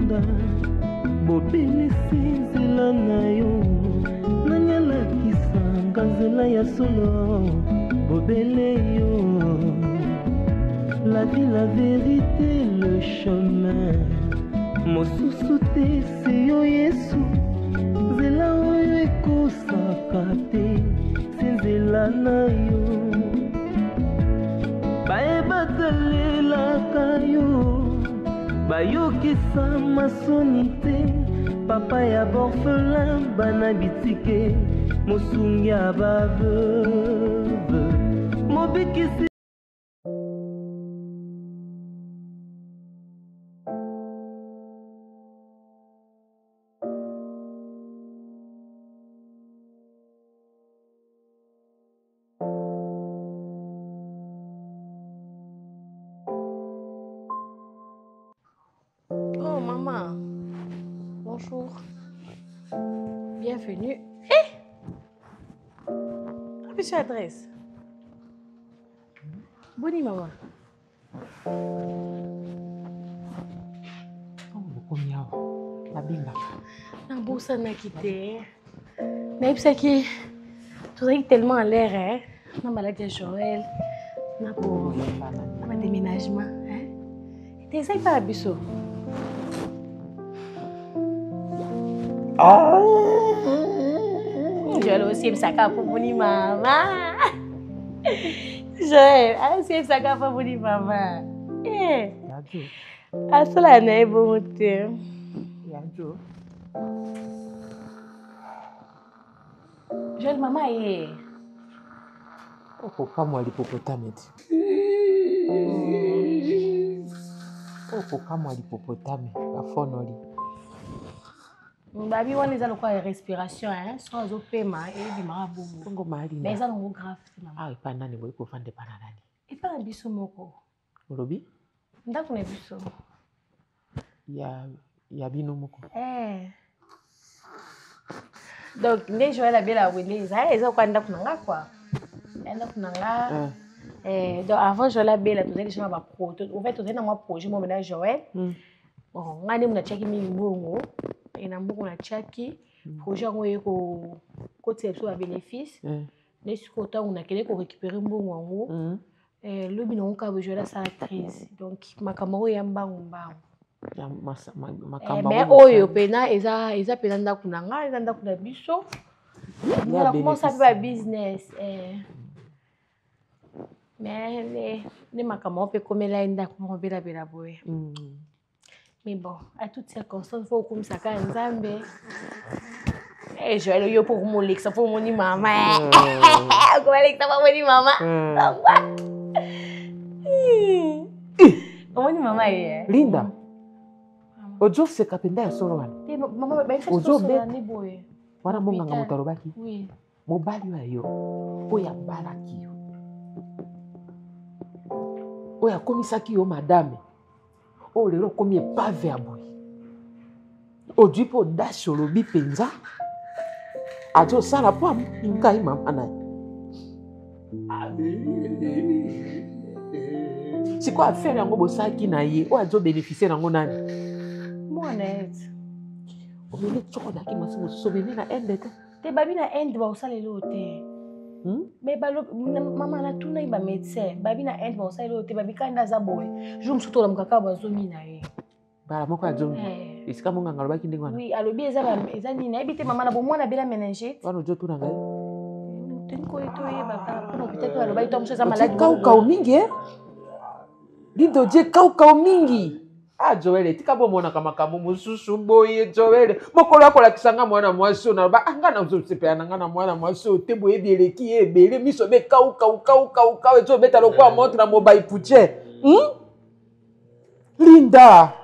Linda bobele sinzela na yo nanyala kisanga nzela ya solo bobele yo la vie la vérité le chemin mosusu te se yo Yesu nzela oyo ekosaka te sinzela na yo bayebatalelaka yo bayokisa masoni te papa ya borphelin bana bitike mosungi ya baveuve mobikisi. Oh maman, bonjour, bienvenue. Eh, monsieur adresse. Bonne maman. Na bourse na quitté. Na qui tout est tellement en l'air hein. Na maladie de Joël. Na pour na déménagement hein. T'es ça pas biso. Ah. Joël aussi me saka pour bonne maman. Joël, aussi me saka pour bonne maman. Eh. Ah cela n'est bon thé. Yajo. Joël maman est. Oko kama alipopotame. Oko kama alipopotame bafonoli. Babi wana eza lokwa respiration hein, so zo pema et bi marabu. Kongo mali. Mais eza ngo grave maman. Ah epa nani boyi ko fande pana nani. Epa na biso moko. Olobi? Ndako na biso. Ya bino moko. Eh. Donc ndé Joël a bien la weleza, eza kwa ndako na nga quoi. Ndako na nga. Donc avant Joël a bien la tourner déjà ba pro. En fait, tourner dans moi projet mon ménage Joël. Bon, ngani muna chaki mingi mbongo. Et na mbongo na chaki projet ngo yeko côté sur la bénéfice. Les sukota on a kele ko récupérer mbongo ngo. Le bino ka bo Joël sa crise. Donc makamaro ya mbango mbango. Mais oyo pena eza pena ndako na nga, eza ndako na biso. On commence à faire business mais les makamaro pe komela ndako mo bela bela boye. Mais bon, à toutes circonstances, il faut que ça soit Nzambe. Et je vais aller pour mon lex, pour mon maman. Comment lex, pour mon maman? Comment ni maman est? Linda. Ojo se kapenda ya solo wana. Maman, ben ça Ojo be ni boye. Wana monga ngamutarobaki. Oui. Mobali wa yo. Oya balaki yo. Oya komisaki yo madame. Oh lelo komi epave aboyi. Odi po dash olobi penza. Ajo sala po nkai mama na. Siko affaire yango bosaki na ye, o ajo bénéficier nango nani? Moi net. Omele tsoko daki masimo sobeni na ende te. Te babi na ende ba osalelo te. Mais maman na tuna iba médecin, babi na ende ba osalelo te, babi kanda za boy. Je me souto la mukaka ba zomi na ye. Bala moko ajo. Isika monga ngalobaki ndenge wana. Oui, alobi eza ni na ebite mama na bo mwana bela méningite. Wana ojo tuna ngai. Tenko eto ye baba, no peut-être alobi to mseza malade. Kau mingi eh? Lindo je kau mingi. Ah Joel, tika bo mona kama kamo mususu boye Joel. Mokolo akola kisanga mwana mwasi na ba ngana uzosepe ngana mwana mwasi te boye bieleki ebele miso be kau ezo beta lokwa montre na mobile puche. Linda.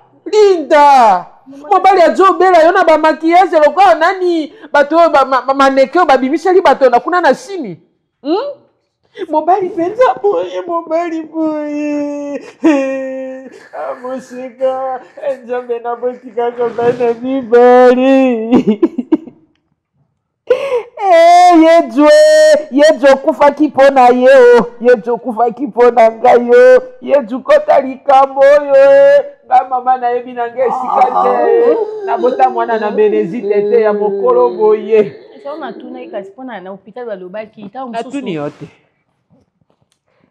Mobali ya Jobela yona ba maquillage lokwa nani bato ba maneke ba bimiseli bato na kuna na sini. Mobali penza boye. Musika Nzambe na botika kabana mibali. yejo kufaki pona yeo yejo kufaki pona ngayo yejo kota likambo yo nga mama na yebi na nge sikate na bota mwana na benezite te ya mokolo boye so na tuna ikasi pona na hôpital balobaki ta na tuni yote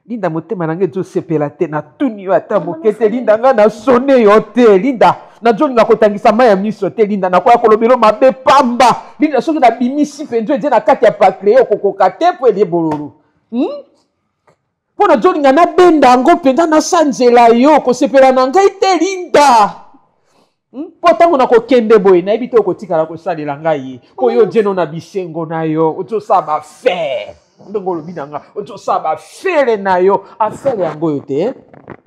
Linda motema na nge ezo sepela te na tuni yo ata moke te Linda nga na sone yo te Linda na jolinga kotangisa mai ya miso te Linda nakoya kolobelo mabe pamba Linda soki na bimisi penzo eze na kati ya pakreye okokoka te po elie bololo mpo na jolinga nabenda yango mpenza nasanzela yo kosepela na ngai te Linda mpo ntango nakokende boye nayebi te okotikala kosalela ngai ye mpo yo jeno na bisengo na yo ozosala bafere ndenge olobi na nga ozosala bafere na yo afere yango oyo te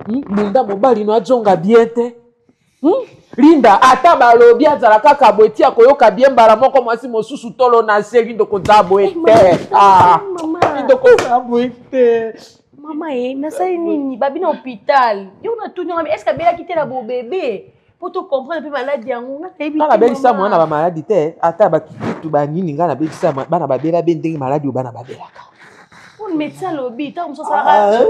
munda mobali no ajonga bien te Linda ata balobi azala kaka boye tia koyoka bien mbala moko mwasi mosusu tolo na se Lindo kozala boye te Lindo kozala boye te mama nasali nini babi na hôpital yo na tuni yango est-ce que abelaki te na bobebe po to comprendre mpe maladi yango nga nayebi nga nabelisa mwana bamaladi te ata bakitutu banini nga nabelisa bana babela be ndenge maladi oyo bana babelaka po médecin alobi ntango mosu asalaka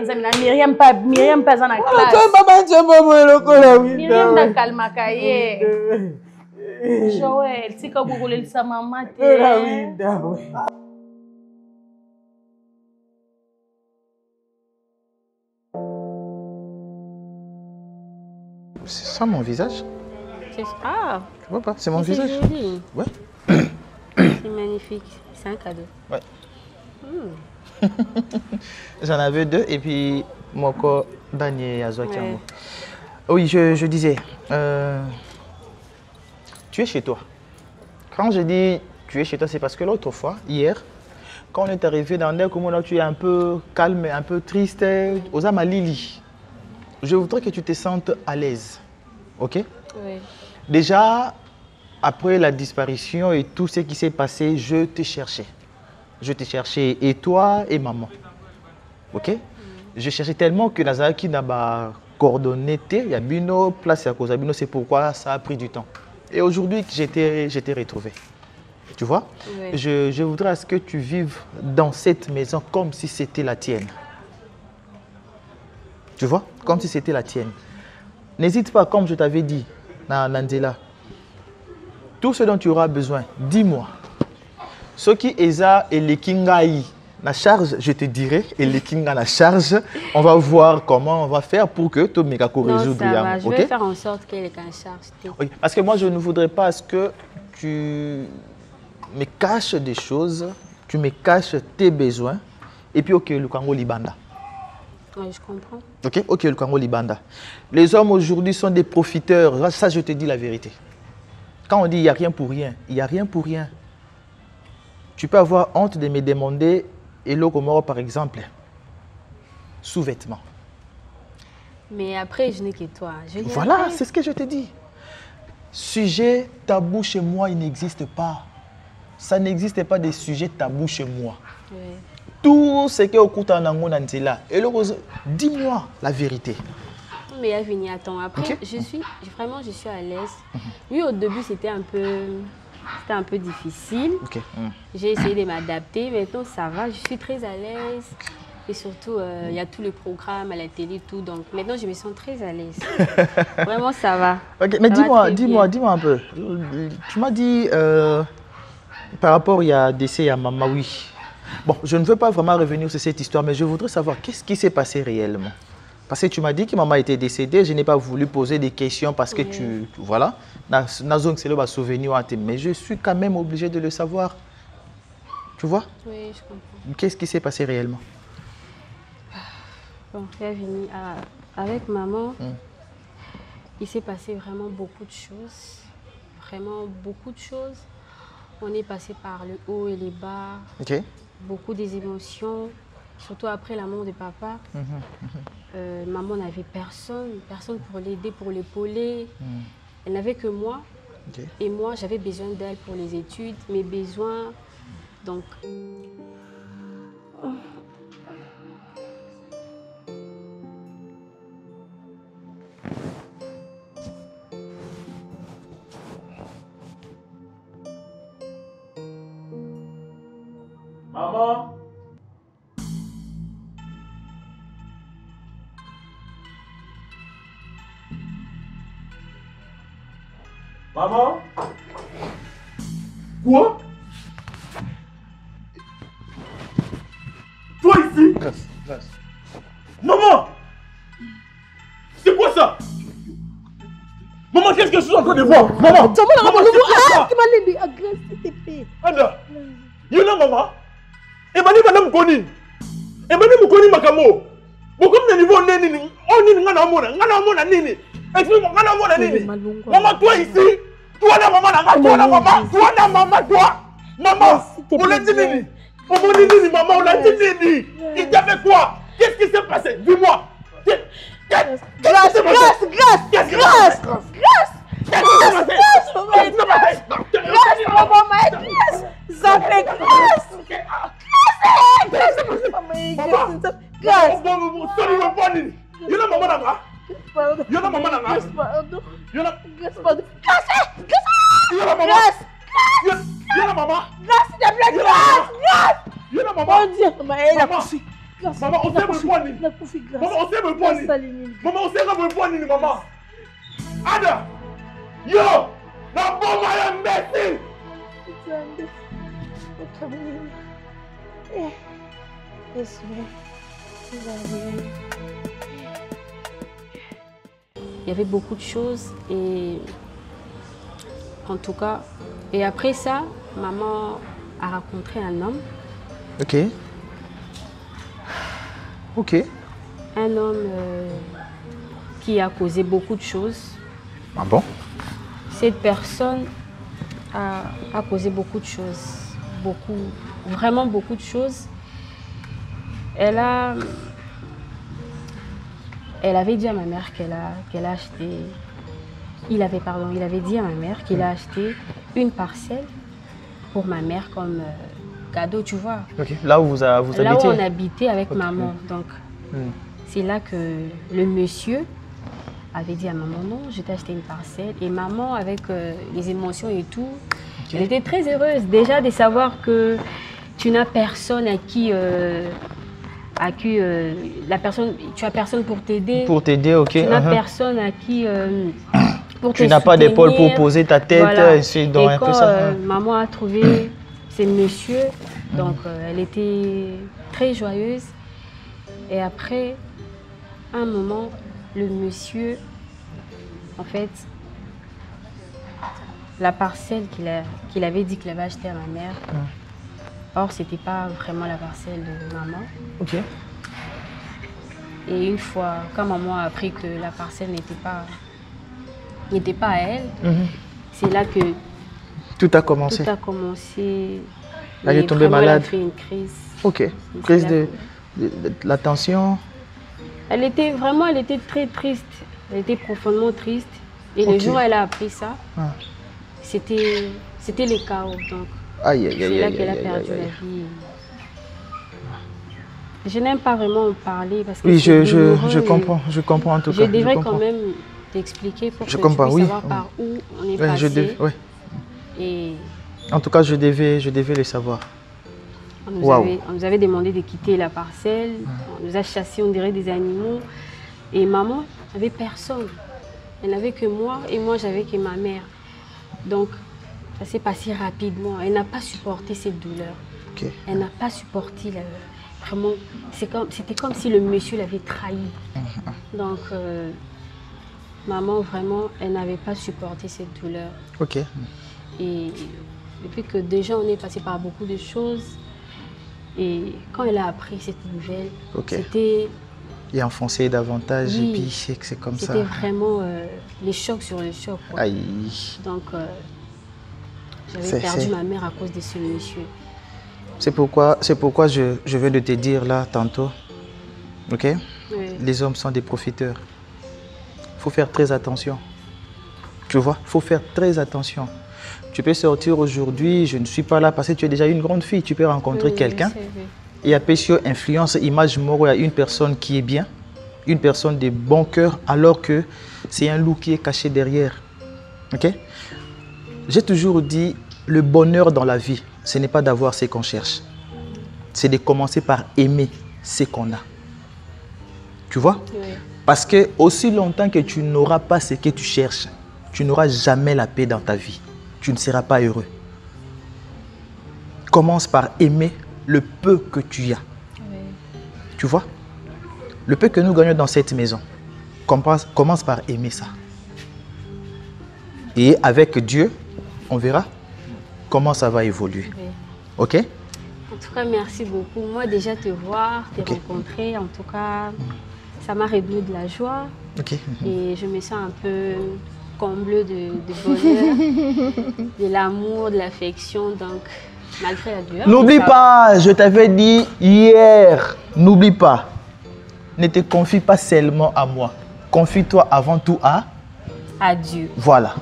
nzambe na Miriam mpe aza na classe nakalmaka ye Joël tika bokolelisa mama te C'est ça mon visage? C'est ça. Tu vois pas? C'est mon visage. C'est joli. Ouais. C'est magnifique. C'est un cadeau. Ouais. J'en avais deux et puis mon corps Daniel Azokiango. Ouais. Oui, je disais, tu es chez toi. Quand je dis tu es chez toi, c'est parce que l'autre fois, hier, quand on est arrivé dans le commun, tu es un peu calme, un peu triste, aux Amalili. Je voudrais que tu te sentes à l'aise, ok? Oui. Déjà, après la disparition et tout ce qui s'est passé, je t'ai cherché. Je t'ai cherché, et toi et maman, ok? Je cherchais tellement que Nazaki n'a pas coordonné, il y a Bino, place à cause de Bino, c'est pourquoi ça a pris du temps. Et aujourd'hui, j'étais retrouvé. Tu vois? Oui. Je voudrais à ce que tu vives dans cette maison comme si c'était la tienne. Tu vois? Comme si c'était la tienne. N'hésite pas, comme je t'avais dit, Nandela. Tout ce dont tu auras besoin, dis-moi. Ce qui est ça et les kingai, la charge, je te dirai, et les kinga la charge, on va voir comment on va faire pour que tout Megako résoudre. Non, ça va. Je vais faire en sorte qu'elle est en charge. Oui, parce que moi, je ne voudrais pas que tu me caches des choses, tu me caches tes besoins, et puis ok, le Congo Libanda. Oui, je comprends. Ok, le Congo Libanda. Les hommes aujourd'hui sont des profiteurs, ça je te dis la vérité. Quand on dit il n'y a rien pour rien, il n'y a rien pour rien. Tu peux avoir honte de me demander, Hello Komoro par exemple, sous-vêtements. Mais après, je n'ai que toi. Voilà, c'est ce que je te dis. Sujet tabou chez moi, il n'existe pas. Ça n'existe pas de sujet tabou chez moi. Oui. Tout ce qui est au Kouta Nango Nantila, dis-moi la vérité. Mais Avini, attends, après, Okay. je suis à l'aise. Oui, au début, c'était un peu difficile. Ok. J'ai essayé de m'adapter. Maintenant, ça va, je suis très à l'aise. Et surtout, il y a tous les programmes à la télé, tout. Donc maintenant, je me sens très à l'aise. Vraiment, ça va. Ok, mais Ça dis-moi un va très bien. peu. Tu m'as dit, par rapport il y a décès à maman, oui. Bon, je ne veux pas vraiment revenir sur cette histoire, mais je voudrais savoir qu'est-ce qui s'est passé réellement. Parce que tu m'as dit que maman était décédée, je n'ai pas voulu poser des questions parce que voilà, c'est le souvenir, mais je suis quand même obligé de le savoir. Tu vois? Oui, je comprends. Qu'est-ce qui s'est passé réellement? Bon, Avini, avec maman, il s'est passé vraiment beaucoup de choses. Vraiment beaucoup de choses. On est passé par le haut et les bas. Ok. Beaucoup des émotions. Surtout après la mort de papa. Maman n'avait personne pour l'aider, pour l'épauler. Elle n'avait que moi. Ok. Et moi, j'avais besoin d'elle pour les études, mes besoins. Donc... Maman. Maman. Quoi? Toi ici? Grâce. Maman! C'est quoi ça? Maman, qu'est-ce que je suis en train de voir? Maman! Maman, c'est quoi ça? Ada! Yona maman! Emani madame Koni! Emani Mukoni Makamo! Beaucoup de niveau nini! Oh nini ngana mona nini! Explique-moi, ngana mona nini! Maman, toi ici! Toi la maman, toi la maman! Toi la maman, toi! Maman! On l'a dit nini! Maman nini, maman, on l'a dit nini! Il t'a fait quoi? Qu'est-ce qui s'est passé? Dis-moi! Grâce! Maman, on sait me poigner. Maman, on sait me poigner. Maman, on sait me poigner, maman. Ada! Yo! La bombe est imbécile! Il y avait beaucoup de choses et en tout cas, et après ça, maman a rencontré un homme. Ok. Ok. Un homme qui a causé beaucoup de choses. Ah bon? Cette personne a causé beaucoup de choses. Beaucoup, vraiment beaucoup de choses. Elle avait dit à ma mère qu'elle a acheté... Il avait dit à ma mère qu'il a acheté une parcelle pour ma mère comme cadeau, tu vois. Ok. Là où vous habitez? Là où on habitait avec okay. maman. Donc, c'est là que le monsieur avait dit à maman, non, je t'ai acheté une parcelle. Et maman, avec les émotions et tout, elle était très heureuse déjà de savoir que tu n'as personne tu as personne pour t'aider. Pour t'aider, ok. Tu n'as personne à qui pour tu n'as pas d'épaule pour poser ta tête. Voilà. C'est donc et un quand peu ça. maman a trouvé ce monsieur, donc elle était très joyeuse. Et après, un moment, le monsieur, en fait, la parcelle qu'il avait dit qu'il avait achetée à ma mère, or, ce n'était pas vraiment la parcelle de maman. Ok. Et une fois, quand maman a appris que la parcelle n'était pas à elle, c'est là que tout a commencé. Tout a commencé. Elle est tombée malade. Elle a fait une crise. Ok. Crise de la tension. Elle était très triste. Elle était profondément triste. Et le jour où elle a appris ça, c'était le chaos. Donc, c'est là qu'elle a perdu la vie. Je n'aime pas vraiment en parler parce que oui, je comprends en tout cas. Je devrais quand même t'expliquer pour que tu puisses savoir par où on est passé. Et en tout cas, je devais le savoir. On nous avait demandé de quitter la parcelle, on nous a chassés, on dirait des animaux. Et maman n'avait personne. Elle n'avait que moi et moi j'avais que ma mère. Donc ça s'est passé rapidement. Elle n'a pas supporté cette douleur. Okay. Elle n'a pas supporté vraiment. C'était comme si le monsieur l'avait trahi. Donc maman vraiment, elle n'avait pas supporté cette douleur. Ok. Et depuis que déjà on est passé par beaucoup de choses. Et quand elle a appris cette nouvelle, c'était... Et enfoncé davantage, et puis c'est comme ça. C'était vraiment les chocs sur les chocs. Quoi. Aïe. Donc, j'avais perdu ma mère à cause de ce monsieur. C'est pourquoi je viens de te dire là, tantôt, ok? Oui. Les hommes sont des profiteurs. Il faut faire très attention. Tu vois, il faut faire très attention. Tu peux sortir aujourd'hui, je ne suis pas là parce que tu es déjà une grande fille. Tu peux rencontrer quelqu'un. Et après, sur influence, image mort, il y a une personne qui est bien, une personne de bon cœur, alors que c'est un loup qui est caché derrière. Ok? J'ai toujours dit, le bonheur dans la vie, ce n'est pas d'avoir ce qu'on cherche. c'est de commencer par aimer ce qu'on a. Tu vois? Oui. Parce que aussi longtemps que tu n'auras pas ce que tu cherches, tu n'auras jamais la paix dans ta vie. Tu ne seras pas heureux. Commence par aimer le peu que tu as. Oui. Tu vois? Le peu que nous gagnons dans cette maison, commence par aimer ça. Et avec Dieu, on verra comment ça va évoluer. Oui. Ok? En tout cas, merci beaucoup. Moi, déjà, te voir, te rencontrer, en tout cas, ça m'a redonné de la joie. Ok. Et je me sens un peu comblée de bonheur, de l'amour, de l'affection. Donc, malgré la douleur. N'oublie pas, je t'avais dit hier, n'oublie pas, ne te confie pas seulement à moi. Confie-toi avant tout à Dieu. Voilà.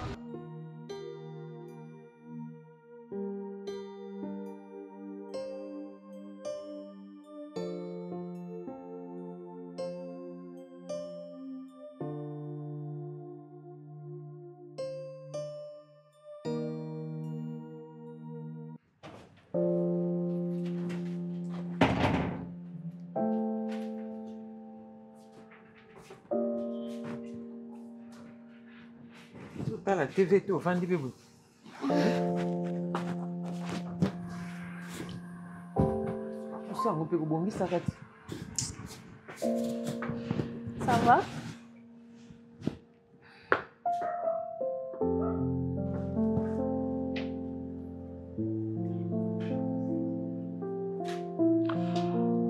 La TV tu ofandi bibu. Usango pe kubongisa kati. Ça va?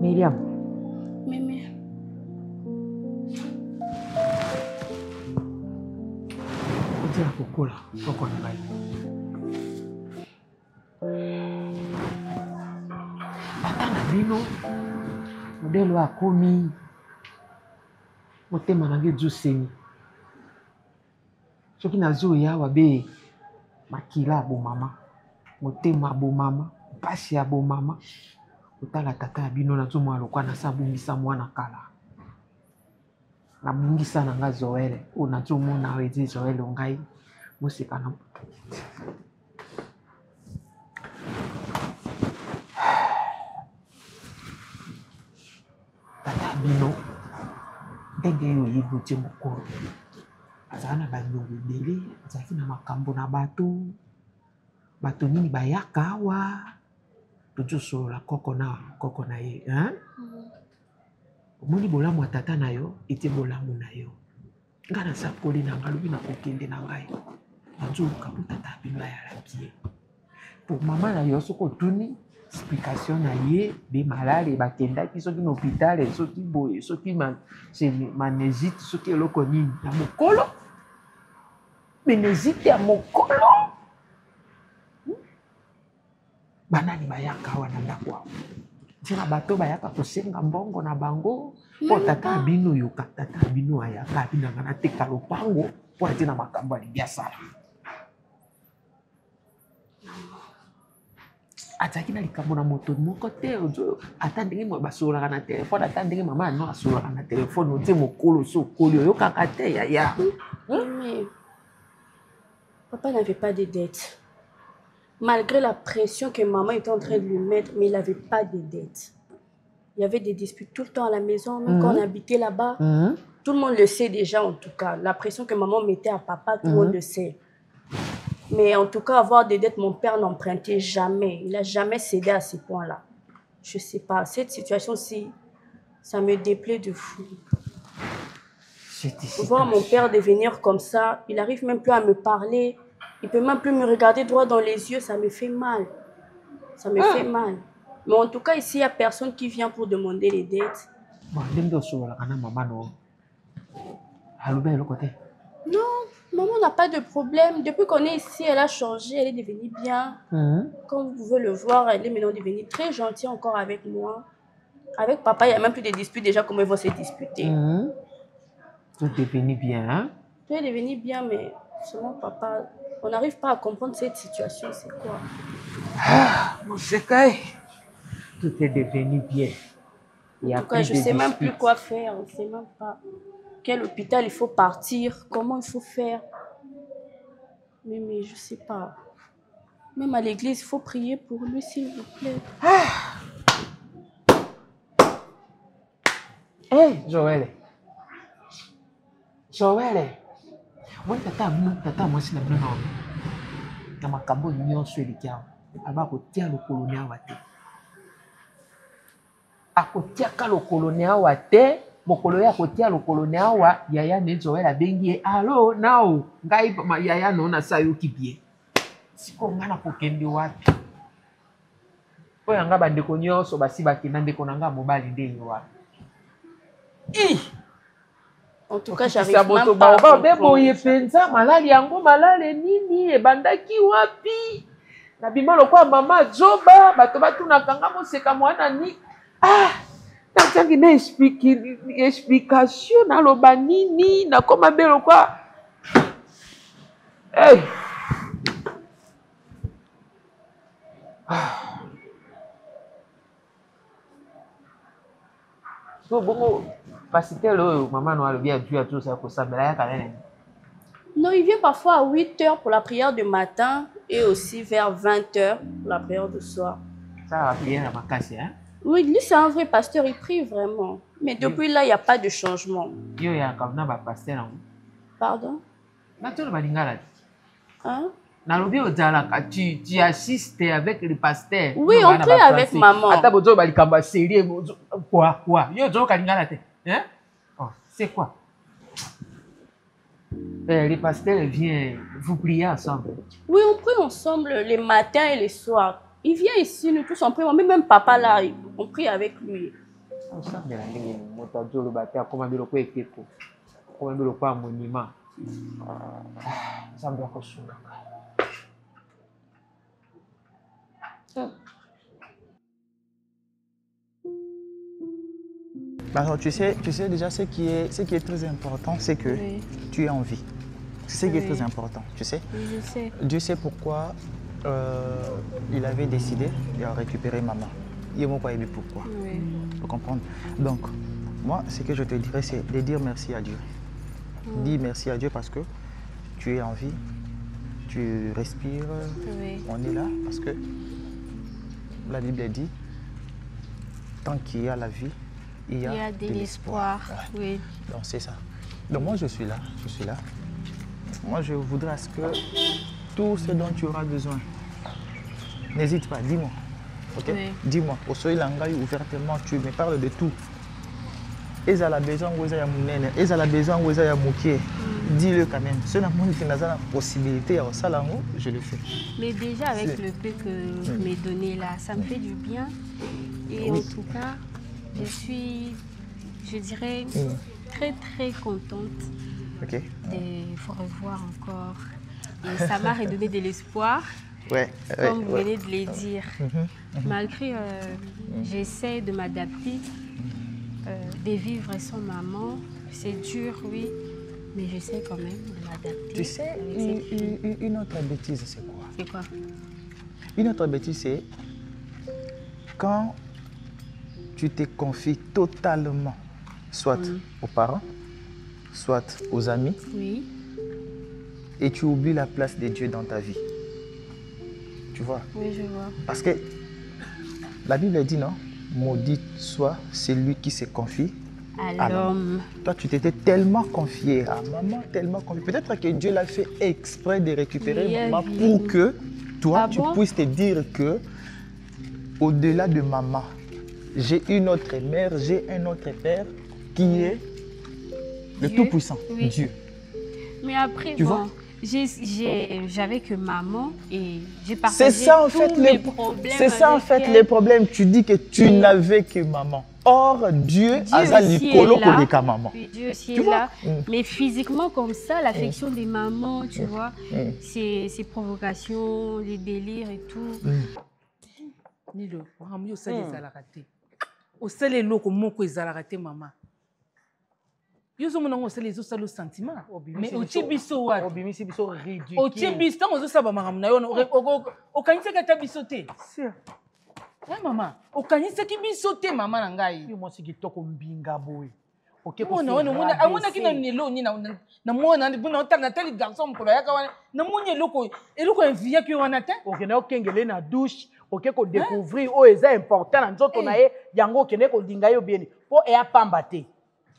Miriam. Mémé. Otia kokola koko na ngai. Atana bino modelo akomi motema na ngai juseni. Soki nazoya awa be makila abomama, motema abomama, mpasi abomama. Otala tata ya bino nazomona lokwa nasa abungisa mwana kala. Nabungisa na nga Zoele oyo nazomona awa ezi Zoele ngai moseka na tata bino ndenge oyo oyebi otie mokolo azala na bandongo ebele azalaki na makambo na bato nini bayaka awa tozosolola koko na ye omoni bolamu ya tata na yo etie bolamu na yo nga nasakoli na nga lobi na kokende na ngai nazoluka po tata bino ayala bie po mama na yo soki otuni explication na ye be malale bakendaki soki na hôpital soki boye soki manésite soki eloko nini ya mokolo menésite ya mokolo banani bayaka awa na ndako awa ntina bato bayaka kosenga mbongo na bango mpo tata bino yoka tata bino ayaka abinanga nateka lopango mpo atie na makambo alingi asala azalaki na likambo na moto moko te ata ndenge basololaka na telefone ata ndenge mama ano asololaka na telefone otie mokolo so okoli oyokaka te yaya. Mais papa n'avait pas de dettes. Malgré la pression que maman était en train de lui mettre, mais il n'avait pas de dettes. Il y avait des disputes tout le temps à la maison, même quand on habitait là-bas. Tout le monde le sait déjà, en tout cas. La pression que maman mettait à papa, tout le monde le sait. Mais en tout cas, avoir des dettes, mon père n'empruntait jamais. Il n'a jamais cédé à ce point-là. Je ne sais pas. Cette situation-ci, ça me déplaît de fou. Voir mon père devenir comme ça, il n'arrive même plus à me parler. Il ne peut même plus me regarder droit dans les yeux. Ça me fait mal. Ça me fait mal. Mais en tout cas, ici, il n'y a personne qui vient pour demander les dettes. Non, maman n'a pas de problème. Depuis qu'on est ici, elle a changé. Elle est devenue bien. Comme vous pouvez le voir, elle est maintenant devenue très gentille encore avec moi. Avec papa, il n'y a même plus de disputes déjà, comment ils vont se disputer. Tout est devenu bien, hein? Tout est devenu bien, mais seulement papa, on n'arrive pas à comprendre cette situation, c'est quoi? Ah, mon Sekai, tout est devenu bien. Il y a en tout cas, je ne sais même plus quoi faire, on ne sait même pas. Quel hôpital il faut partir, comment il faut faire. Mais je ne sais pas. Même à l'église, il faut prier pour lui, s'il vous plaît. Eh, Joël. Joël. Moi, tata, moi, c'est la même chose. Dans ma cabo, nous sommes les gars. Avant que tu aies le colonel à te. À côté de le colonel à te, mon colonel à côté le colonel à Yaya ne Joël a bengi. Allo, now, Gaï, ma Yaya non a ça qui bien. Si on a la pokémon de wapi. Oyo nga bandeko nyonso basi bakenda ndeko na nga mobali nde wapi. En tout cas, j'arrive même pas à comprendre. Penza malali yango malale nini ebandaki wapi? Na bima lokwa mama Joba bato batunaka nga moseka mwana ni. Ah, natangi na explication naloba nini nakoma be lokwa. Hey. So bongo pasteur maman no alobi adu atu ça ko sambela ya kanene. Non, il vient parfois à 8h pour la prière du matin et aussi vers 20h pour la prière du soir. Ça va bien à ma casse hein. Oui, lui c'est un vrai pasteur, il prie vraiment. Mais depuis là, il n'y a pas de changement. Yo ya kamna ba pasteur non. Pardon? Bato ba lingala. Hein? Nalobi ozalaka tu assistes avec le pasteur. Oui, on prie avec maman. Ata bozo ba likamba sérieux quoi? Yo zo kalingala te. Hein? Oh, c'est quoi? Les pasteurs viennent vous prier ensemble. Oui, on prie ensemble les matins et les soirs. Il vient ici, nous tous on prie. Même papa là, on prie avec lui. Alors, tu sais déjà ce qui est très important, c'est que tu es en vie. C'est ce qui est très important, tu sais. Oui, je sais. Dieu sait pourquoi il avait décidé de récupérer maman. Il m'a pas aimé pourquoi. Oui. Faut comprendre. Donc, moi, ce que je te dirais, c'est de dire merci à Dieu. Dis merci à Dieu parce que tu es en vie, tu respires, on est là parce que la Bible dit, tant qu'il y a la vie, il y a de l'espoir. Oui. Donc c'est ça. Donc moi je suis là. Moi je voudrais à ce que tout ce dont tu auras besoin, n'hésite pas, dis-moi. Ok? Oui. Dis-moi. Au soleil langai ouvertement, tu me parles de tout. Et à la besoin où il y a mounene, et à la besoin où il y a moukier. Dis-le quand même. Si on a la possibilité à Salango, je le fais. Mais déjà avec le peu que vous m'avez donné là, ça me fait du bien. Et en tout cas, je suis, je dirais, très très contente de vous revoir encore. Et ça m'a redonné de l'espoir, comme vous venez de le dire. Malgré, j'essaie de m'adapter, de vivre sans maman. C'est dur, oui, mais j'essaie quand même de m'adapter. Tu sais, une autre bêtise, c'est quoi? C'est quoi? Une autre bêtise, c'est quand tu te confies totalement, soit aux parents, soit aux amis, et tu oublies la place de Dieu dans ta vie. Tu vois? Oui, je vois. Parce que la Bible dit, non? Maudit soit celui qui se confie à l'homme. Toi, tu t'étais tellement confié à maman, tellement confié. Peut-être que Dieu l'a fait exprès de récupérer maman pour que toi, tu puisses te dire que au-delà de maman, j'ai une autre mère, j'ai un autre père qui est le Tout-Puissant, Dieu. Mais après, tu vois? J'avais que maman et j'ai partagé tous mes problèmes. C'est ça en fait les problèmes. Tu dis que tu n'avais que maman. Or, Dieu a là. Maman. Dieu aussi est là. Mais physiquement comme ça, l'affection des mamans, tu vois, ces provocations, les délires et tout. Nilo, on a sali ezalaka. Au sali eloko moko ezalaka te maman. Yo zo mona ngosali zo salo sentiment. Mais oti biso wa. Obimisi biso ridicule. Oti biso tango zo saba makambo na yo okanisaka ta biso te. Sûr. Eh maman, okanisaki biso te maman na ngai. Yo mo siki toko mbinga boy. OK ko mona ki na nelo ni na mona na otanga tali garçon mkolo yaka wana. Na mona eloko envia ki wana te. OK na okengele na douche. OK ko découvrir o eza important na nzoto na ye yango okende ko linga yo bien po e apamba te.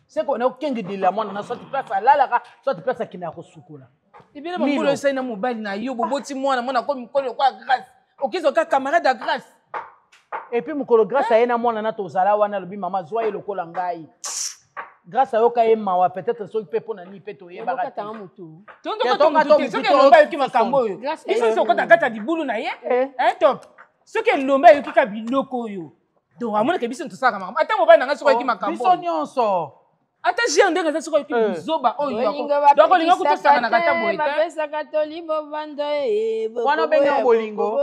c'est qu'on a aucun de la monde, soit tu places à la soit tu places à qui n'a pas soukoula. Et bien, mon boulot, c'est un mobile, na yo, boboti moi, na comme quoi grâce. Ok, c'est un camarade de grâce. Et puis, mon grâce à un mois, on a tous à la wana, le bi maman, zoye le kolangai. Grâce à Yoka et Mawa, peut-être ceux qui peuvent ni péto et barati. Tu as ceux qui ont pas eu qui m'a camboyo. Ils sont quand tu as dit boulot na ye. Hein, top. Ceux qui l'ont pas eu qui a biloko yo. Donc, à mon avis, ils sont tous ça comme ça. Attends, mon père n'a pas qui m'a camboyo. Ils sont nyonso. Attends, j'ai un dégât sur qui zoba. Oh, yo. Donc, on est tous ça na kata boy. Mapesa katoli bovando e. Wana benga bolingo.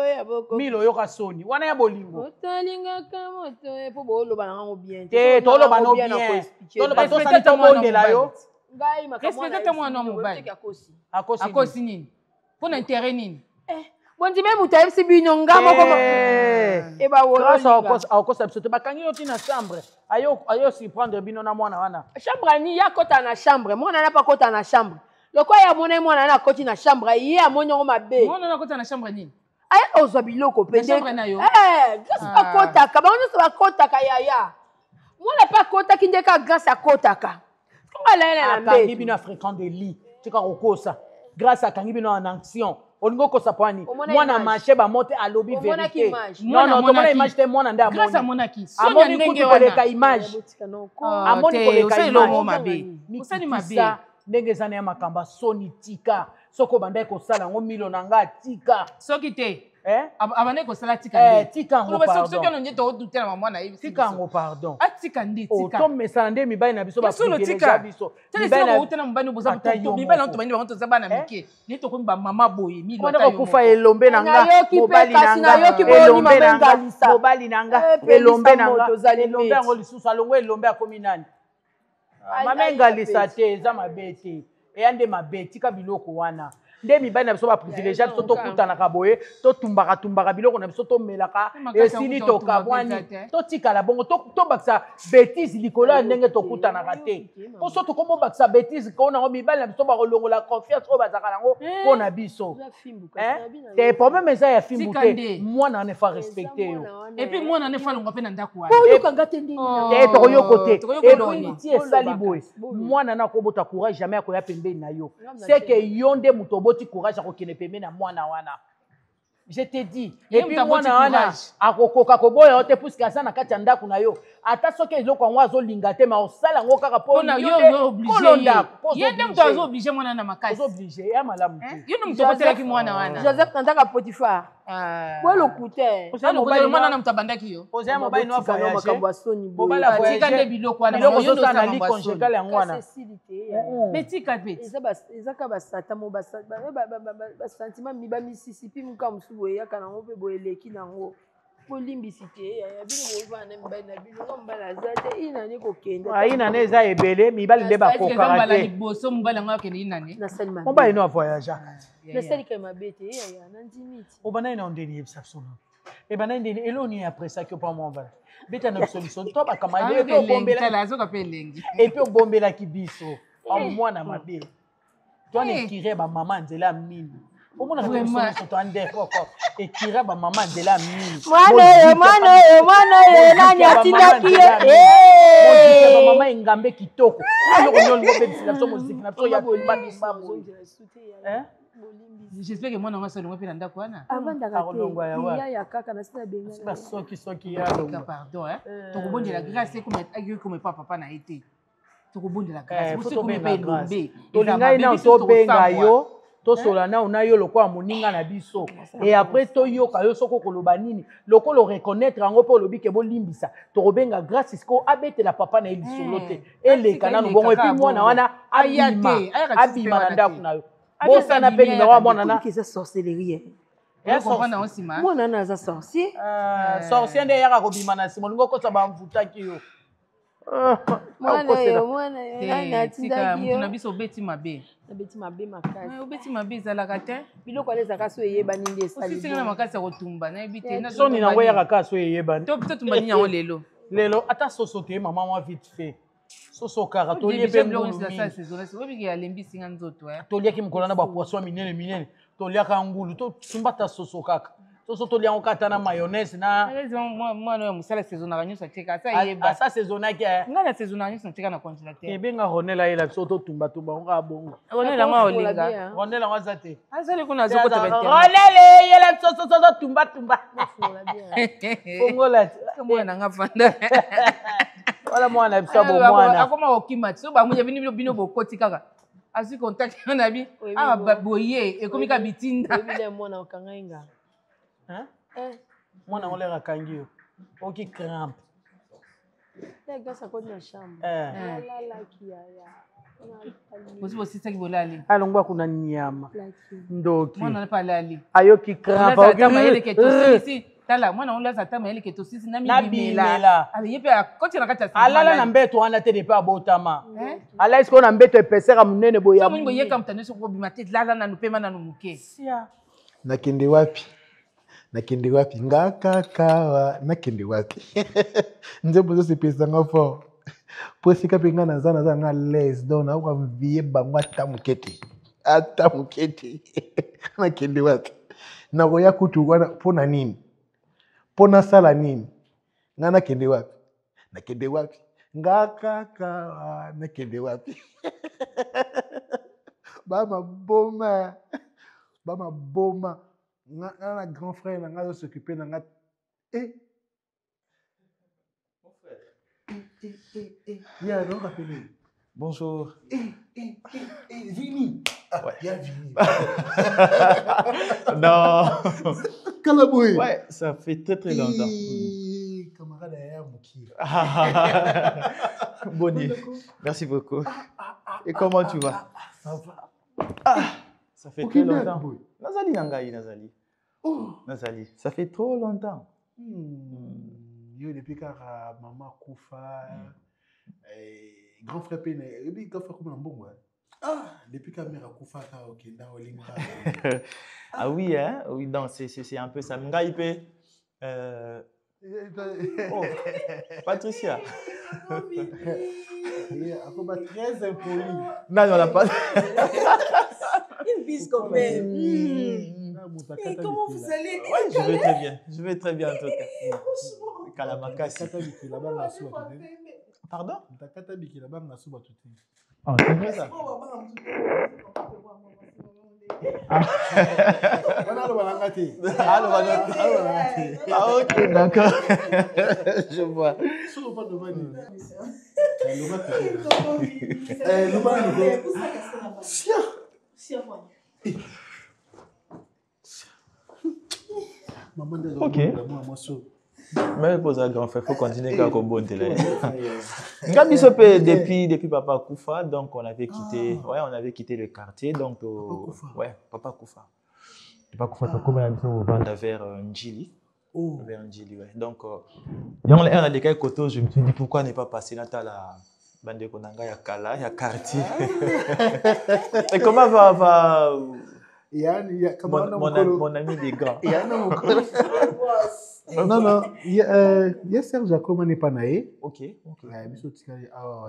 Milo yoka soni. Wana ya bolingo. Otalinga kamoto e po bolo bana ngo bien. Te tolo bano bien. Tolo bato sani to bonde la yo. Ngai makamwa. Respectez moi non mobile. Akosi nini? Pour intérêt nini? Bondi même utaye sibino ngamo koma. E ba wolo. Grâce à Okosa biso te bakangi yo tina chambre. Ayo si prendre bino na mwana wana. Chambre ni ya kota na chambre. Mwana na pa kota na chambre. Loko ya mona mwana na koti na chambre. Ye amonyo ngo mabe. Mwana na kota na chambre nini? Ay ozwa biloko pende. Chambre na yo. Grâce pa kota ka. Ba ono so ba kota ka ya. Mwana pa kota kindeka grâce à kota ka. Comment la na mbe. Kangi bino fréquent de lit. Tika Okosa. Grâce à kangi bino en action. Olingo kosa pwani mwana marché ba mote a lobby vérité non non tomona image te mwana nda grâce à monaki amoni kutu koleka image amoni koleka image misani mabe ndenge zana ya makamba soni tika soko bandai kosala ngo milo nanga tika soki te abane kosala tika nde tika ngo pardon soki on nyeto odutela mama na yebi tika ngo pardon atika nde tika to mesana nde mibali na biso ba privilégié biso mibali na utena mbani boza to mibali na to bani ba to za bana mike ni to ko ba mama boye milo ta yo kufa elombe nanga mobali nanga elombe nanga mobali nanga elombe nanga elombe ngo lisusu alongo elombe akomi nani mamenga lisate za mabete eyande mabeti ka biloko wana nde mibali na biso ba privilégié biso tokutanaka boye totumbaka biloko na biso tomelaka esili tokabwani totikala bongo tobakisa bétise likolo ya ndenge tokutanaka te mpo so tokomobakisa bétise kao nango mibali na biso bakolongola confiance oyo bazalaka nango mpo na biso te problème eza ya fimbu te mwana wana efa respecte yo epuis mwana wana efa alongwa mpe na ndako wana te tokoyoko te epuis niti esali boye mwana na akobota courage jamais akoya pembeni na yo seke yo nde moto oboti courage akokende pembeni na mwana wana je te dis epuis mwana wana akokoka koboya yo te puisque aza na kati ya ndako na yo ata soki eloko yango azolinga te ma osala yango kaka mpo ye nde moto azooblige mwana na makasi ozoblige ya malamu te yo nde moto okotelaki mwana wana Joseph nantaka Potifar bolokute mwana na moto abandaki yo oza mobali no voyage tika nde biloko wana biloko ozosala li congégal yango wana mais tika pe ezaka basata mo basentiment miba misisipi muka mosusu boye eyaka nango mpe boye eleki nango polimbisi te bino boyovana na mibali na bino nga mobali aza te inani kokende inani eza ebele mibali nde bakokaka te liboso mobali yango akende inani mobali no avoyageaka nasalika mabe te nandimi ti obandaki na ondeni yebisa biso no ebandaki ndeni eloni après ça ke mpo mobala beta na solution to bakamade epi obombelaki biso mwana mabe twana ekire bamama nzela ya mini omonaka biso toandekoko ekira bamama nzela ya mini mwana oyo nani atindaki ye bamama engambe kitoko eloko nyongo obebisela biso moziki na biso ya batimbaboye j'espère que mwana mwasi alongwa mpe na ndako wana avandaka kaka na sina benga soki pardon tokobondela grâce ekoma epa papa na ye te tokobondela grâce elombe tolingai nao tobenga yo tosola nao na yo lokola moninga na biso et après toyoka yo soko koloba nini lokola reconnaître yango mpe olobi ke bolimbisa tokobenga grâce siko abetela papa na ye lisolo te eleka nano bongo epuis mwana wana abima na ndako na yo bosana mpe nimero ya mwana na eza sorcellerie mwana na aza sorcier sorcier nde eyaka kobima na nsima olingi okosa bamvutaki yo motu na biso obeti mabe nabeti mabe makasi obeti mabe ezalaka te biloko wana ezalaka so eyebani nde esalisinga na makasi ya kotumba nayebi te soni nango eyaka kaka so eyebani totumba nini yango lelo ata soso te mama mwa vite fait soso kaka alembisinga nzoto toliaki mokolo na bapoisson minene minene toliaka ngulu tosumbata soso kaka soso to liango kata na mayonnaise na moi no musala saison na kanyo satika ça yeba ça saisonnaki nga na saison na kanyo satika na congélateur ebenga ronela ila soto tumba nga bongo ronela nga olinga ronela nga zate azali kuna zoko tabete ronela yela soso tumba fongola mwana nga fanda wala mwana bisa bo mwana akoma okima so ba munye bino bokoti kaka asi contact na bi ah boye ekomika bitinda bile mwana okangainga mwana oleka kangi yo oki crampe la gasa kwa na shamba la kia ya Bosi sitaki bolali. Alongwa kuna nyama. Ndoki. Mwana pa lali. Ayoki crampe oki mayele ke tosisi. Tala mwana onla za tama yele ke tosisi na bimela. Ali yepe akoti na kati. Alala na mbeto wana te depa botama. Ala isko na mbeto epesera munene boya. Mungu yeka mtaneso ko bimate lala na nupema na numuke. Sia. Nakende wapi? Nakende wapi? Ngakakawa. Nakende wapi? Nzembo zo sepesa ngafo. Posika penga na zana nga les donc na kwa vie bangwa tamukete. Atamukete. Nakende wapi? Na goya kutu wana pona nini? Pona sala nini? Nga nakende wapi? Nakende wapi? Ngakakawa. Nakende wapi? Bama boma. Bama boma. Un grand frère n'a pas s'occuper d'un gars. Mon frère. Il y a un autre appelé. Bonjour. Vini. Ouais. Il y a Vini. Non. Calaboué. Ouais, ça fait très longtemps. Camarade derrière Mouki. Bonnie. Merci beaucoup. Et comment tu vas? Ça va. Ça fait très longtemps. Nazali Nangaï, Nazali. Nazali. Ça fait trop longtemps. Yo depuis que maman Koufa, grand frère Pene, et grand frère comme un bon depuis que mère Koufa ka okenda olinga. Ah oui hein, oui donc c'est un peu ça. Ngaïpe. Oh, Patricia. Comme très impoli. Non, on n'a pas. Une bise quand même. Et comment vous allez? Ouais, je vais très bien. Je vais très bien en tout cas. Kalamakasi. Pardon? Oh, c'est vrai ça. Ah ok, d'accord. Je vois. Ok. Mais pose à grand frère, il faut continuer à Kobonte là. Gabi Sopé depuis Papa Koufa, donc on avait quitté, on avait quitté le quartier, donc ouais, Papa Koufa. Papa Koufa, on va vers Njili. Vers Njili, ouais. Donc, dans l'air des cas Koto, je me suis dit pourquoi ne pas passer là la bande Konanga ya Kala, ya quartier. Et comment va mon ami des gars? Non, il y a Serge Jacob n'est pas naé. Ok. Il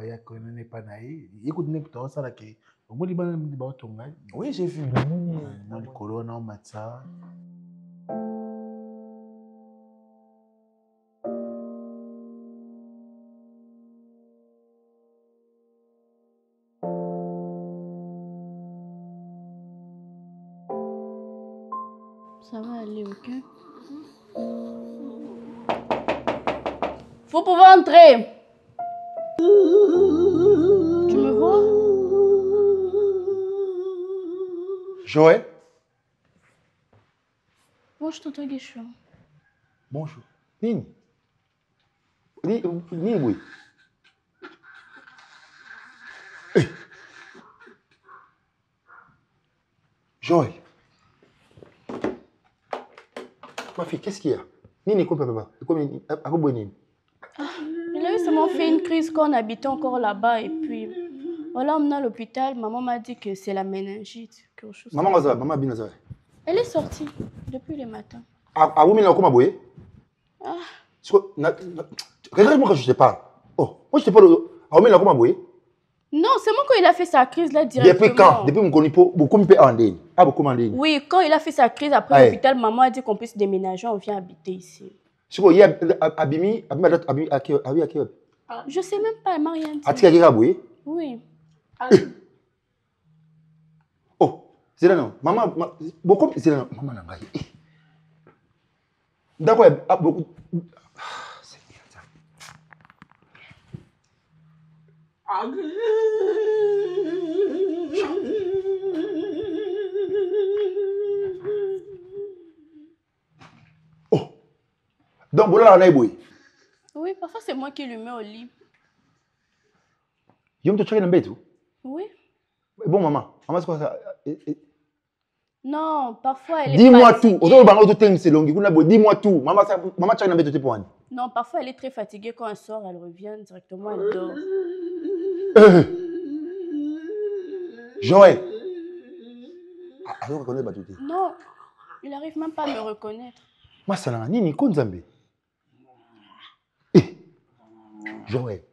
y a Koné n'est pas naé. Il écoute n'est pas ça là que au moins il va me dire tonga. Oui, j'ai vu. Dans le colonne en matza. Ça va aller, ok? Vous pouvez entrer. Tu me vois? Joël? Bonjour, tonton Guichon. Bonjour. Nini? Nini, oui. Joël. Ma fille, qu'est-ce qu'il y a? Nini, quoi, papa? Il a justement fait une crise quand on habitait encore là-bas et puis voilà, on est à l'hôpital. Maman m'a dit que c'est la méningite. Maman Binaza. Elle est sortie depuis le matin. Ah, vous m'avez comment boué? Ah. Regarde-moi quand je te parle. Oh, moi je te parle. Ah, vous m'avez comment boué? Non, c'est moi quand il a fait sa crise là directement. Depuis quand? Depuis mon conipo, beaucoup me paie en ligne. Ah, beaucoup en ligne. Oui, quand il a fait sa crise après l'hôpital, maman a dit qu'on puisse déménager, on vient habiter ici. C'est quoi, il y a Abimi, je sais même pas, elle m'a rien dit. Atika Giraboué? Oui. Oh, c'est là non. Maman, beaucoup, c'est là non. Maman n'a pas. D'accord, beaucoup. C'est bien ça. Oh, donc voilà la naïboui. Oui, parfois c'est moi qui le mets au lit. Yom te checker dans bête. Oui. Bon maman, maman c'est quoi ça? Non, parfois elle est dis-moi fatiguée. tout. Dis-moi tout. Maman checker dans bête pour. Non, parfois elle est très fatiguée quand elle sort, elle revient directement, elle dort. Joël. Ah, vous reconnaissez Batouté? Non, il n'arrive même pas à me reconnaître. Moi, ça n'a ni Konzambe. Joël.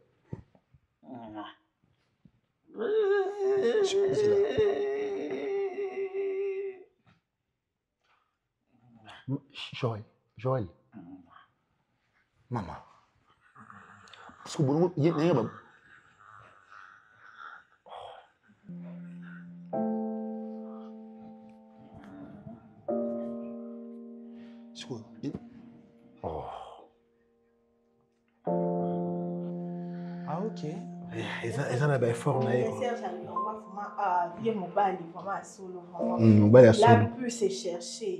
Joël. Maman. Parce que bon, il y a Oh. Ah, ok. Ils en avaient fort, mais. La pu se chercher.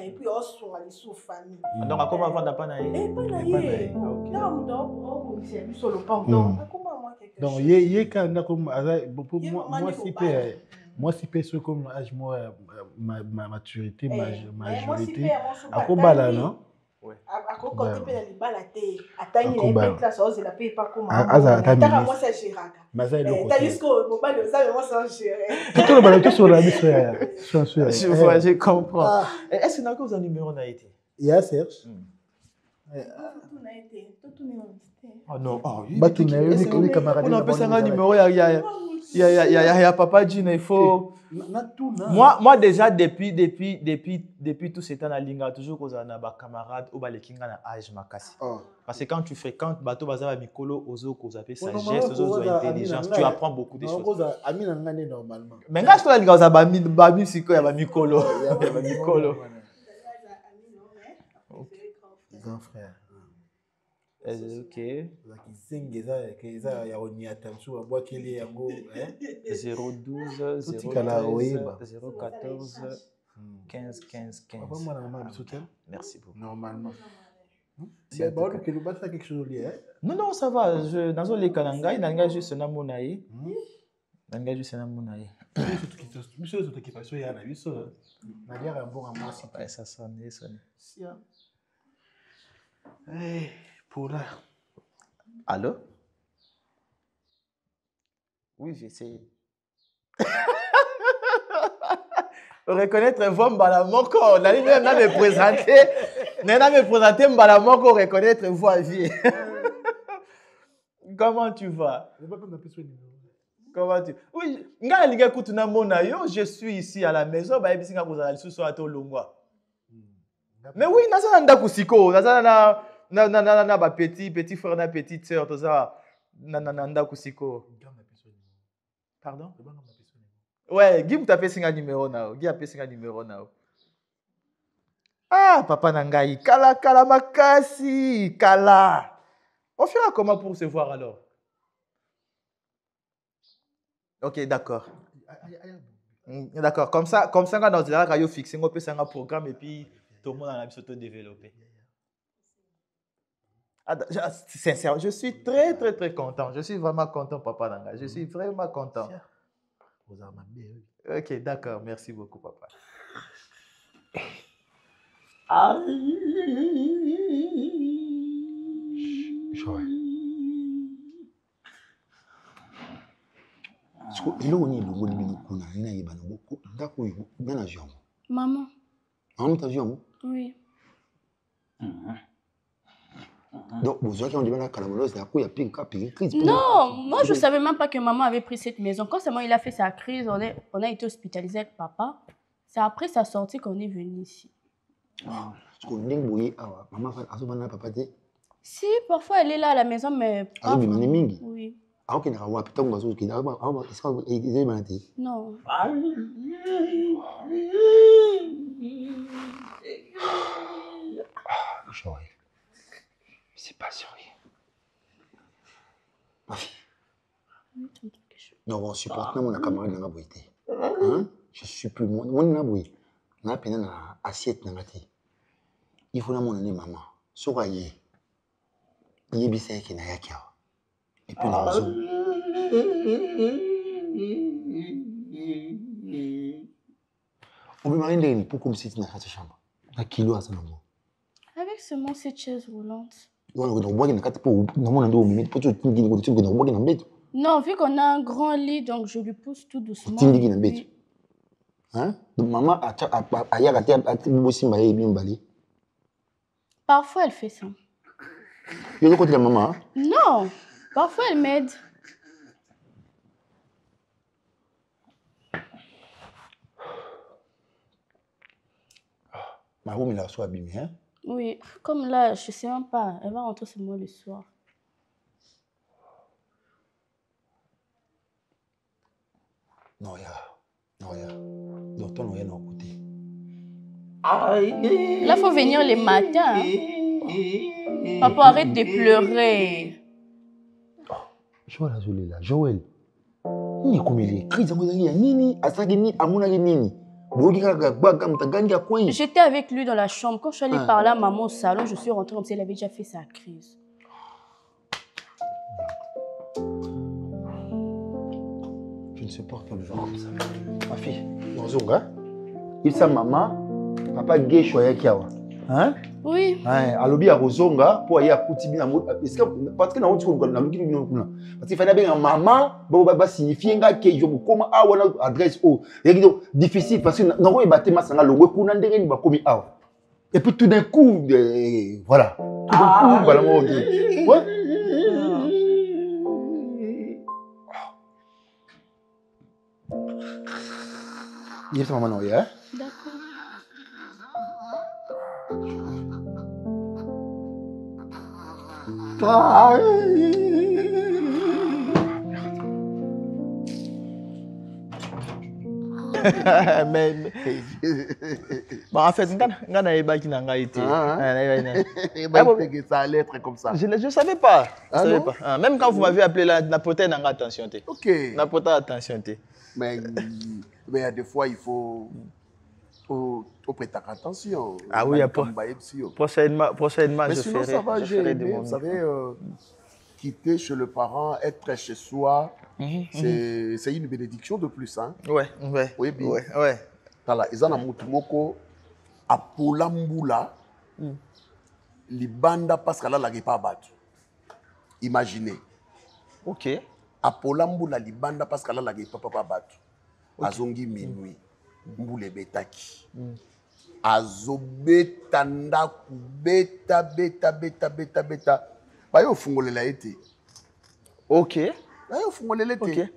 Et puis on soit les sous-familles. Donc, à comment vendre pas naïe? Non, donc, c'est sur le pont. Donc, moi, si personne comme âge, moi, ma maturité, majorité, à quoi là, non? À quoi tu peux aller balader? Attends, il est classe, on la paye pas comme moi, c'est Gérard. Mais ça, t'as jusqu'au moment de ça, mais moi, c'est Gérard. Tout le monde sur la mission. Je vois, je comprends. Est-ce que vous avez un numéro en Haïti? Il y a Serge. Oh non. Oui, camarade. On appelle ça un numéro, il y a Papa Djinn, il faut. Moi déjà, depuis tout ce temps, je toujours que j'ai des camarades ou des âge makasi. Parce que quand tu fréquentes, bateau bazar mikolo, ozo ko zape sagesse, ozo intelligence, tu apprends beaucoup de choses. Mais quand tu as les gars babi siko ya mikolo, mikolo. Grand frère. Ok. 02 014 15 15 15. Merci beaucoup. Normalement. Non, non, ça va. Dans les Kananga, il y a juste un monaï. Il y a juste un monaï. Ça sonne. Pour là. Allô? Oui, j'ai essayé. Reconnaître voix Mbalamoko. On a même me présenter. On a me présenter Mbalamoko, reconnaître voix vie. Comment tu vas? Comment tu? Oui, je suis ici à la maison. Mais oui, Nazana Kusiko, Nazana na petit frère, na petite sœur, tout ça. Nanda Kusiko. Pardon? Ouais, Guy m'a fait un numéro now. Guy a fait un numéro now. Ah, papa Nangaï, kala makasi, kala. On fera comment pour se voir alors? Ok, d'accord. D'accord, comme ça, quand on a fixé, on peut faire un programme et puis tout le monde a se développer. Sincèrement, je suis très, très, très content. Je suis vraiment content, papa Nanga. Je suis vraiment content. Ok, d'accord. Merci beaucoup, papa. Maman. Maman, t'as vu? Oui. Donc, vous avez dit que la crise. Non, moi je ne savais même pas que maman avait pris cette maison. Quand seulement il a fait sa crise, on a été hospitalisé avec papa. C'est après sa sortie qu'on est venu ici. Si, parfois elle est là à la maison, mais pas vraiment. Oui. Non. C'est pas sérieux. Ma fille. Non, on supporte mon camarade dans la boîte. Je suis plus moi. Moi, dans la boîte. On a peine à assiette dans la tête. Il faut mon année maman. Soyez. Il y a bien qui n'a rien. Et puis la raison. On peut marier des pour comme si tu n'as pas de chambre. Un kilo à ce moment. Avec seulement cette chaise roulante. Non, vu qu'on a un grand lit, donc je lui pousse tout doucement. Oui. Hein? Donc maman parfois elle fait ça. Maman? Non, parfois elle m'aide. Ma room il a soit abîmé, hein? Oui, comme là, je ne sais même pas. Elle va rentrer seulement le soir. Non, il y a. Donc, ton rien côté. Là, il faut venir les matins. Papa, arrête de pleurer. Joël. Il est comme il est. J'étais avec lui dans la chambre. Quand je suis allée parler à maman au salon, je suis rentrée comme si elle avait déjà fait sa crise. Je ne supporte pas le genre comme ça. Ma fille, il sa maman, papa gay choya kiawa. Hein? Oui. Alobi a rozonga pour aller à Koutibina. Parce que parce qu'il fallait bien maman, bah signifier que je me comment adresse au. Difficile parce que non on battre masanga le wekuna ndenge ni bakomi awa. Et puis tout d'un coup voilà. Tout d'un coup voilà moi. Ouais. Il est maman non hein? D'accord. mais bon, en fait, ça allait être comme ça. Je ne savais pas. Même quand vous m'avez appelé là, n'apportez pas attention. Ok. N'apportez attention. Mais il y a des fois, il faut prêter attention. Ah oui, prochainement, mais je sinon, ferai. Ça va, vous savez, quitter chez le parent, être chez soi, c'est une bénédiction de plus. Hein? Ouais. Oui, bien. Ouais. Voilà, ils ont un moko à Polambula, Libanda parce qu'elle n'a pas battu. Imaginez. Ok. À Polambula, Libanda parce qu'elle n'a pas battu. Azongi minuit. Mboule betaki. Azobeta ndaku beta. Bayo fungolela ete. Ok. Bayo fungolela ete.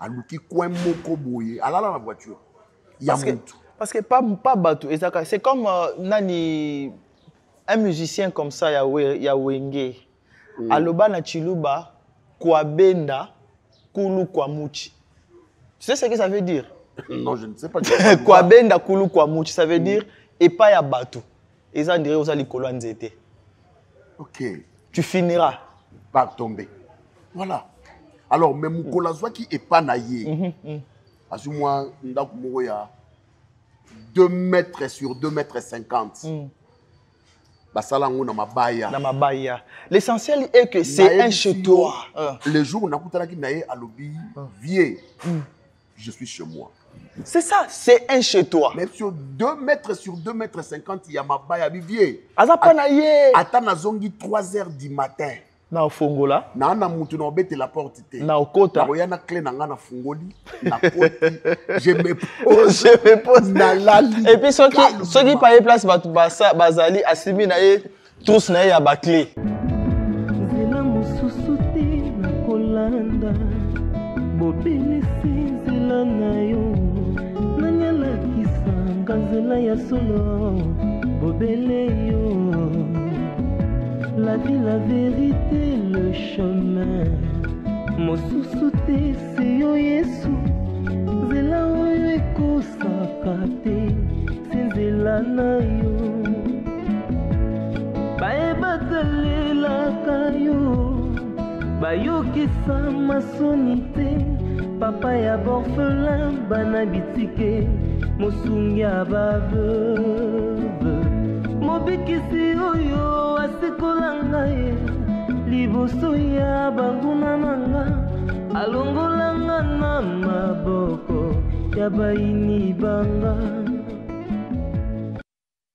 Aluki coin moko boye. Alala la voiture. Parce que pas bateau. C'est comme un musicien comme ça, ya Wenge. Aloba na Chiluba, Kwabenda, Kulu Kwamuchi. Tu sais ce que ça veut dire? Non, je ne sais pas. Kwabenda Kulu Kwamuchi, ça veut dire et pas ya bateau. Et ça dirait aux alikolo nzete. Ok. Tu finiras par tomber. Voilà. Alors, même Moukolazwa qui est pas naillé. Parce que moi, il y a 2 mètres sur 2 mètres 50. L'essentiel est que c'est un chez toi. Le jour où on a écouté à l'objet, vieux, je suis chez moi. C'est ça, c'est un chez toi. Même sur 2 mètres sur 2 mètres 50, il y a ma baille vieux. Attends, na zongi 3 heures du matin. Na fongola. Na mutu na obete la porte te. Na okota. Na na clé na na fongoli. Na koti. Je me pose. Na lali. Et puis ceux qui paye place bazali asimi na tous na ya ba clé. obelisi nzela na yo nanyalakisanga nzela ya solo obele yo la vie, la vérité, le chemin mosusu te se yo yesu nzela oyo ekosaka te se nzela na yo bayebatalelaka yo bayokisa masoni te papa ya borfelin bana bitike mosungi ya baveuve mobikisi oyo asikola ngai liboso ya banguna nanga alongolanga na maboko ya baini banga